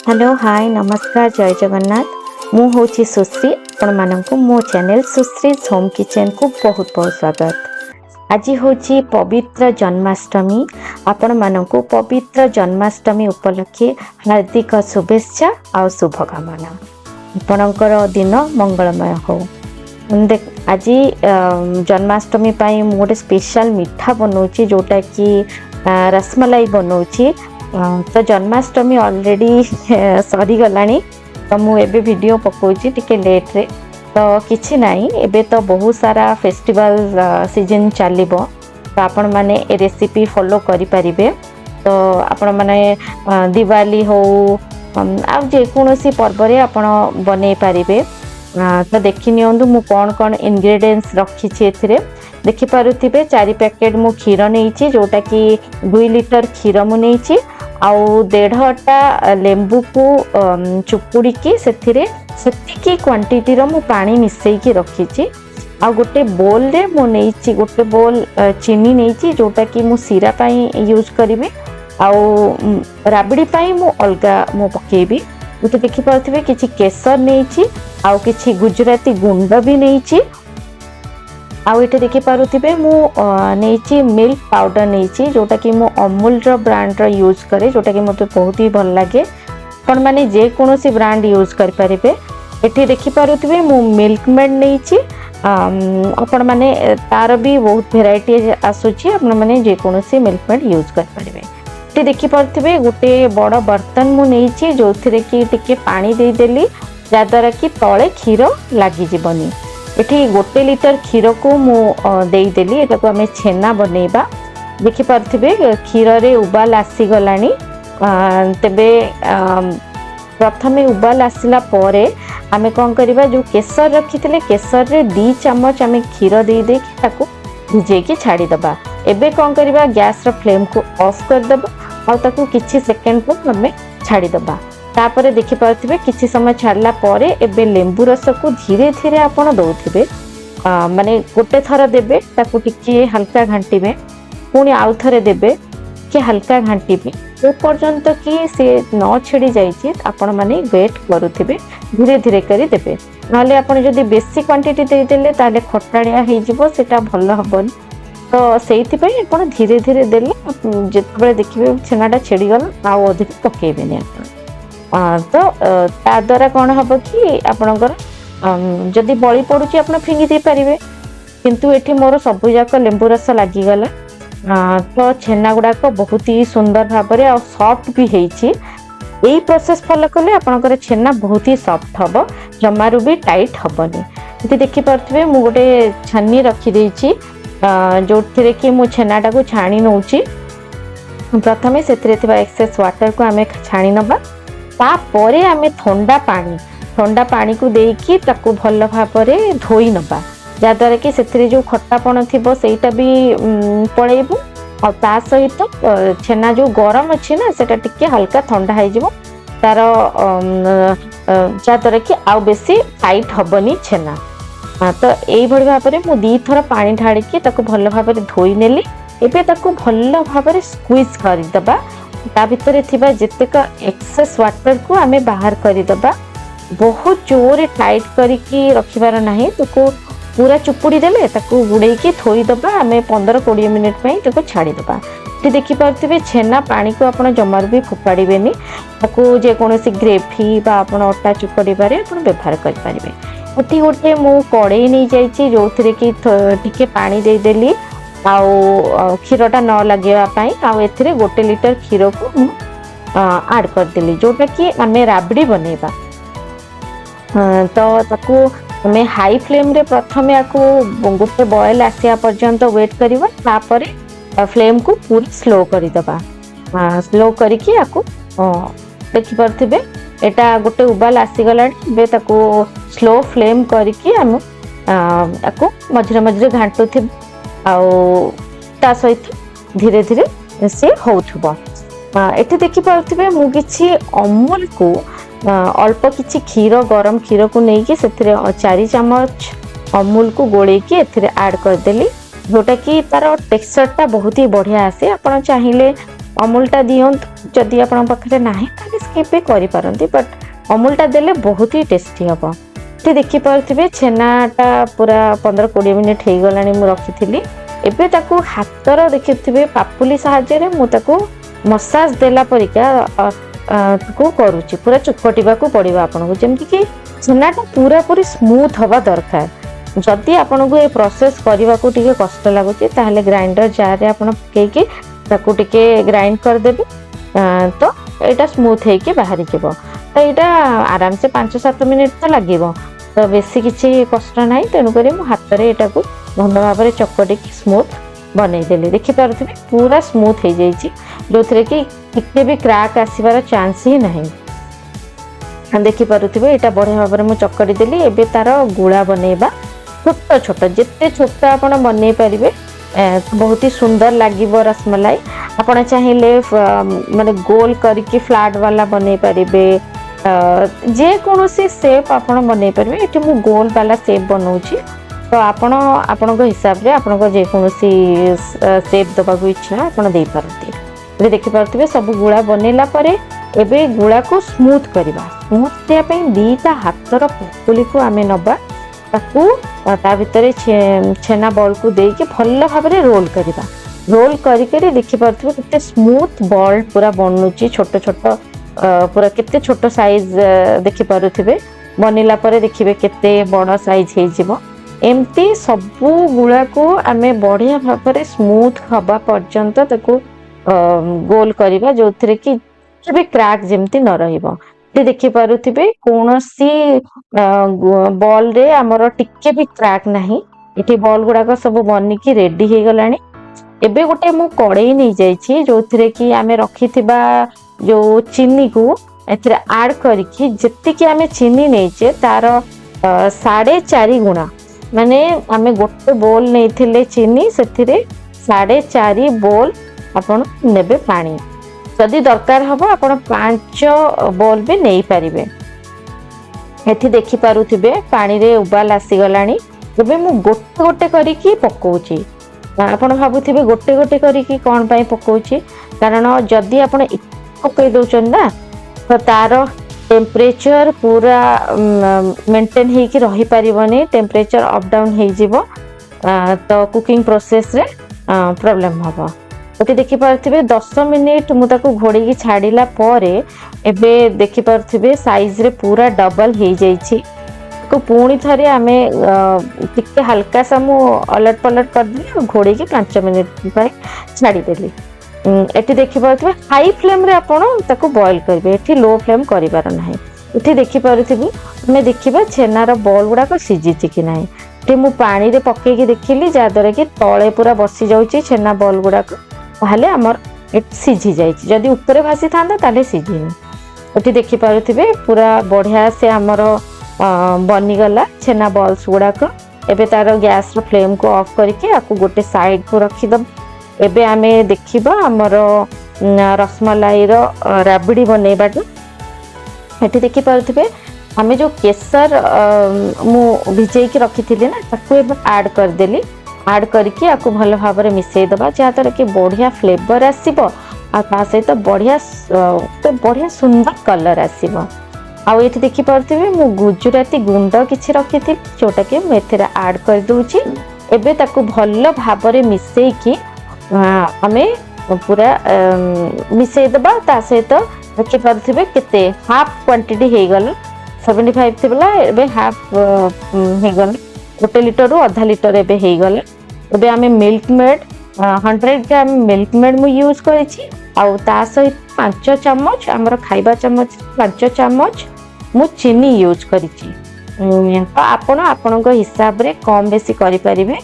Hello hi नमस्कार जय जगन्नाथ मु हूँ सुश्री आपण मानक मो चैनल सुश्री होम किचन को बहुत बहुत स्वागत। आज हूँ पवित्र जन्माष्टमी आपण मानक पवित्र जन्माष्टमी उपलक्षे हार्दिक शुभेच्छा और शुभकामना आपणकर दिन मंगलमय हो। आज जन्माष्टमी पाई मु गोटे स्पेशल मिठा बनाऊँगी जोटा कि रसमलाई बनाऊँगी। तो जन्माष्टमी ऑलरेडी सरी गलानी तो मु एबे वीडियो पकाउची टिके लेट रे तो किछि नाही एबे तो बहुत सारा फेस्टिवल सीजन चलिबो तो आपण माने ए रेसिपी फॉलो करि परिबे। तो आपण माने दिवाली हो आ जे कोनोसी पर्व रे आपण बनै परिबे। तो देखि नियंतु मु कोन कोन इंग्रेडिएंट्स रखी छी एथिरे देखि पारुथिबे। 4 पैकेट मु खीर नेइची जोटा कि 2 लीटर खीर मु नेइची आउ 1.5टा लेंबू को चुपुड़ी की सेतिकी क्वांटिटी रो मु पानी मिसई की रखी। आ गोटे बोल रे मु नेइची गोटे बोल चीनी नेइची जोटा कि मु सीरा पाई यूज करिवे आउ राबड़ी पाई मु अलगा मु पकेबी। उते देखि पाथिबे किछि केसर नेइची आउ किछि गुजराती गुंड भी नेइची आउ इटे देखि पारुथिबे मु नेइची मिल्क पाउडर नेइची जोटा कि मु अमूल रो ब्रांड रो यूज करे जोटा कि मते बहुत ही भल लागे। पण माने जे कोनोसी ब्रांड यूज कर परिबे। एठी देखि पारुथिबे मु मिल्क मेड नेइची आपण माने तार भी बहुत वेराइटी आसुची आपण माने जे कोनोसी मिल्क मेड यूज कर परिबे। एठी देखि पारुथिबे गोटे बड़ बर्तन मु नेइची जोथिरे कि टिके पानी दे देली जा द्वारा कि तळे खीर लागि जिवनी। एठी 1 लीटर खीर को मु देई देली एटा को हमें छेना बनेबा। देखि पारथिबे खीर रे उबाल आसी गलानी तबे प्रथमे उबाल आसिला परे आमे कोन करबा जो केसर रखितले केसर रे 2 चम्मच आमे खीर देई दे कि ताको भिजे की छाडी दबा। एबे कोन करबा गैस रो फ्लेम को ऑफ कर दबा और ताको किछि सेकंड को हमें छाडी दबा। तापरे देखि पारथिबे किछि समय छाडला परे एबे लेंबू रस को धीरे धीरे आपण दउथिबे माने गोटे थरा देबे ताको टिके हल्का घांटीबे पुनी आउ थरे देबे कि हल्का घांटीबे तो पर्यंत कि से न छिड़ी जाईछि आपण माने वेट करूथिबे धीरे धीरे करी देबे। नाले आपण जदी बेसी क्वांटिटी दे देले ताले खटाळिया हे जिवो सेटा भल हबन। तो सेइथि पई आपण धीरे धीरे देले जेतबे देखिबे छेनाटा छिड़ी गल आ अधिक पकेबेनी आपण। तो ता द्वारा कौन हम कि आपणकर जदि बड़ी पड़ुची आप फिंगी दे पारे किंतु एठी मोर सबु जाक लेंबू रस लागिगला। तो छेना गुड़ाक बहुत ही सुंदर भाव में सॉफ्ट भी होती। यही प्रोसेस फॉलो कले आपणकर छेना बहुत ही सॉफ्ट हम जमारू भी टाइट हेनी। ये देखिपे मु गोटे छन्नी रखीदे जो थे कि मु छेनाटा को छाणी नौची। प्रथमे से एक्सेस वाटर को आम छाणी नबा तापरे आमे ठंडा पानी को देकी ताकू भल भाव में धोई नबा जा द्वारा कि सेथिरे जो खट्टापण थिबो सेटा भी पळेबो और ता सहित छेना जो गरम अछि ना सेटा टिके हल्का ठंडा हो जिवो तार जा द्वारा कि आ बेसी टाइट हबनी छेना। तो एई भଳି भाव में मु 2 थर पानी ढाड़ी के ताकू भल भाव में धोई नेली। एबे ताकू भल भाव में स्क्वीज कर दबा ता भितर थिबा जेतेक एक्सेस वाटर को आमे बाहर करि दबा। बहुत जोर टाइट करिकी रखिबार नाही ताको पूरा चुपुड़ी देले ताको गुड़े की थोई दबा आमे 15-20 मिनिट पई ताको छाड़ी दबा। ती देखि पारथिबे छेना पानी को आपण जमार भी फुपाड़ीबेनी ताको जे कोनोसी ग्रेवी बा आपण अटा चुपड़ीबारे आपण व्यवहार करि परिबे। ओटी गोटे मु कड़ाई नै जाईची जोथिरे कि टिके पानी दे देली आउ क्षीरटा न लगे आउ एथिरे 1 लीटर क्षीर को ऐड कर देली जोटा कि आमे राबड़ी बनेबा। तो ताकू हमें हाई फ्लेम रे प्रथमे आकू गोटे बॉयल आसिया पर्यंत वेट करबा तापरे फ्लेम को पूरा स्लो करि दबा। स्लो करिकि आकू देखि परथिबे एटा गोटे उबाल आसी गलानी। बे ताकू स्लो फ्लेम करिकि हम आकू मझरे मझरे घांटुथि आउ ता सहित धीरे धीरे से होथबो। एठी देखि पारथिबे मु किछि अमूल को अल्प किछि खीर गरम खीर को नहीं कि सेथिरे 4 चम्मच अमूल को गोले की एथिरे ऐड कर देली जोटा कि तार टेक्सचर टा बहुत ही बढ़िया आसे। आपण चाहिले अमूलटा दियंतु जदि आपण पाखे ना ताले स्किप भी करि पारंती बट अमूलटा देले बहुत ही टेस्टी हम। ये देखि पारुथिबे छेनाटा पूरा 15-20 मिनिट हो गलानी मु रखी एबे ताकू हातर देखिथिबे पापुली साहाଯ୍य रे मु ताकू मसाज देला परिका को करूची पूरा चुपटिबा को पड़िबा आपन को जेमति कि छेनाटा पूरा पूरी स्मूथ हवा दरकार। जदि आपन को ए प्रोसेस करबा को टिके कष्ट लागुची ताहले ग्राइंडर जार रे आपन पकेकी ताकू टिके ग्राइंड कर देबे तो एटा स्मूथ हे के बाहरी जीवो। तो एटा आराम से 5-7 मिनिट तो लागिवो तो बेसी किछि कष्ट नाही तेनु करी मु हाथ रे एटा को भल भाव में चकटी स्मूथ बनै देली। देखि पारुथिबे पूरा स्मूथ हो जाइछि जो थरे कि टिके भी क्रैक आसीबार चांस ही नहीं। देखि पारुथिबे एटा बढ़िया भाव में मु चकटी देली। एबे तार गुळा बनेबा छोट छोट जिते छोट आपण बनै परिबे बहुत ही सुंदर लागिबो रसमलाई। आपण चाहिले माने गोल करके फ्लैट वाला बनै परिबे जे कोनोसी शेप आपण बनै परिबे। एठी मु गोल वाला शेप बनौछि तो आपण आपन हिसाब रे आपण जे कोनोसी शेप दबा को इच्छा आपण देई पारती। ये देखि पारथिबे सब गुळा बनेला परे एबे गुळा को स्मूथ करबा। स्मूथ दे पे दीटा हातर पुली को आमे नबा ताकू ता भितरे छेना बॉल को दे के भल भाव रे रोल करबा। रोल करी करी देखि पारथिबे किते स्मूथ बॉल पूरा बननुची छोट छोट पूरा किते छोट साइज देखि पारुथिबे बनिला परे देखिबे किते बड़ साइज हे जिवो। एमती सबू गुळा को आमे बढ़िया भाव में स्मूथ हवा पर्यंत ताकू गोल करबा जो थरे कि भी क्रैक जेमती न रहिबो। ये देखि पारुथिबे कोनोसी बॉल रे हमर टिके भी क्रैक नाही। एठी बॉल गुडा को सब बनी की रेडी हे गलानी। एबे गोटे मु कड़ाई नहीं जाइछि जो थरे कि आमे रखिथिबा जो चीनी को एथरे ऐड करिकि जत्ति कि आमे चीनी नेचे तार 4.5 गुणा माने आमे गोटे बोल नहीं थिले चीनी सेथिरे 4.5 बोल आपण नेबे पानी। जदि दरकार हबो आपण 5 बोल भी नहीं पारिबे। एथि देखि पारुथिबे पानी रे उबाल आसी गलानी। एबे मु गोटे गोटे करिकि पकोउची। आपण भाबुथिबे गोटे गोटे करिकि कोन पई पकोउची कारण जदि आपण पकई दोचन ना तो तार टेम्परेचर पूरा मेंटेन हे कि रही पारिबनी। टेम्परेचर अप डाउन हे जिवो तो कुकिंग प्रोसेस रे प्रॉब्लम हबो। ओके देखि पारथिबे 10 मिनिट मु ताको घोड़ी की छाड़िला परे एबे देखि पारथिबे साइज रे पूरा डबल हे जाइछि। को पूणी थरे आमे टिके हल्का सा मु अलट पलट कर दिली घोड़ी की 5 मिनिट पय छाड़ी देली। एठी देखि पारथिबे हाई फ्लेम रे आपण ताको बॉईल करबे। एठी लो फ्लेम करिबार नाही। एठी देखि पारथिबे हमें देखिबा छेनार बॉल गुडा को सिजिछि कि नाही। एठी मु पानी रे पक्के की देखिली जा दरे कि तळे पूरा बसी जाउछि छेना बॉल गुडा को ताहले हमर सिझी जाइछि। जदि ऊपर भासी थांदा ताले सिझिनी। एठी देखि पारुथिबे पूरा बढ़िया से हमर बनी गला छेना बॉल्स गुडा को। एबे तार गैस रो फ्लेम को ऑफ करके आकु गोटे साइड को रखि दब। एबे आमे देखिबा हमर रसमलाई रो राबड़ी बनेबाटा। एठी देखि पारुथिबे आमे जो केसर मु भिजै के रखिथिले ना ताकू एबे ऐड कर देली। ऐड करके आपको भल भाव में मिसई दबा जहाँद्वारा कि बढ़िया फ्लेवर आसीबो आ ता सहित बढ़िया सुंदर कलर आसीबो। आउ एठी देखि पारथिबे मु गुजराती गुंड किछि रखिथि जोटा कि मु एथिरा ऐड कर दोछि। एबे ताकू भल भाव में मिसई कि हमें पूरा मिसई दबा ता सहित देखि पारथिबे केते हाफ क्वांटिटी हे गल 75 थिबला एबे हाफ हे गल 1 लिटर रु आधा लिटर एबे हे गल। एबे आमे मिल्क मेड 100 ग्राम मिल्क मेड मु यूज करिछि आउ ता सहित 5 चम्मच हमर खाइबा चम्मच 5 चम्मच मु चीनी यूज करिछि। तो आपण आपनको हिसाब रे कम बेसी करि परिबे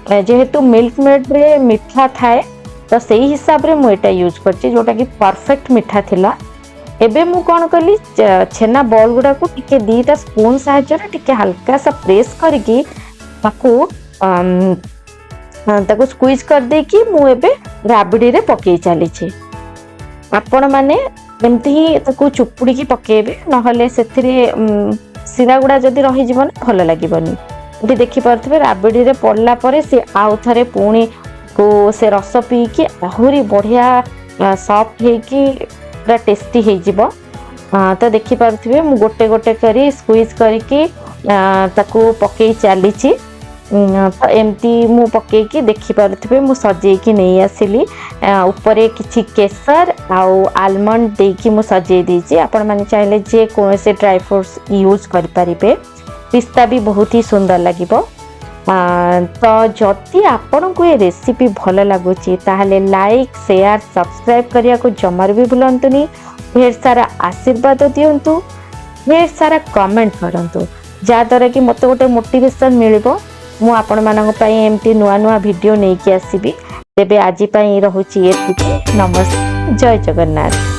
जेहेतु मिल्क मेड रे मिठा थाए तो सही हिसाब रे मु एटा यूज करछि जोटा कि परफेक्ट मिठा थिला। एबे मु कोन कली छेना बॉल गुडा को टिके दीटा स्पून सहायता रे टिके हल्का सा प्रेस करके ताको स्क्वीज कर दे कि मु एबे राबड़ी रे पकई चली छी। आपण माने एमती ही ताको चुपुड़ी की पकेबे नहले सेथिरे सिरा गुडा जदी रही जीवन भल लागिबनी। एठी देखि पारथबे राबड़ी रे पड़ला परे से आउ थरे पुणी को से रस पी के आहुरी बढ़िया सॉफ्ट हेकी पूरा टेस्टी हो तो देखि पारुथिबे मु गोटे गोटे करी स्क्वीज करके ताकू पकई चली तो एमती मु पकईकी देखि पारुथिबे मु सजेकी नहीं आसिली ऊपर किछि केसर आउ आलमंड देकी मु सजे देछि आपण माने चाहिले जे कोनसे ड्राई फ्रूट्स यूज कर परिबे पिस्ता भी बहुत ही सुंदर लागिबो तो जदि आपण को ये रेसिपी भल लगुच ताहले लाइक शेयर सब्सक्राइब करिया को जमार भी भूलंतुनी ढेर सारा आशीर्वाद दियंतु ढेर सारा कमेंट करंतु जहाँद्वारा कि मत गोटे मोटिवेशन मिलिबो मु आपण मानक पई एमती नुआ नुआ वीडियो नहीं कि आसीबी तेबे आज पई रहूची एतिकी नमस्ते जय जगन्नाथ।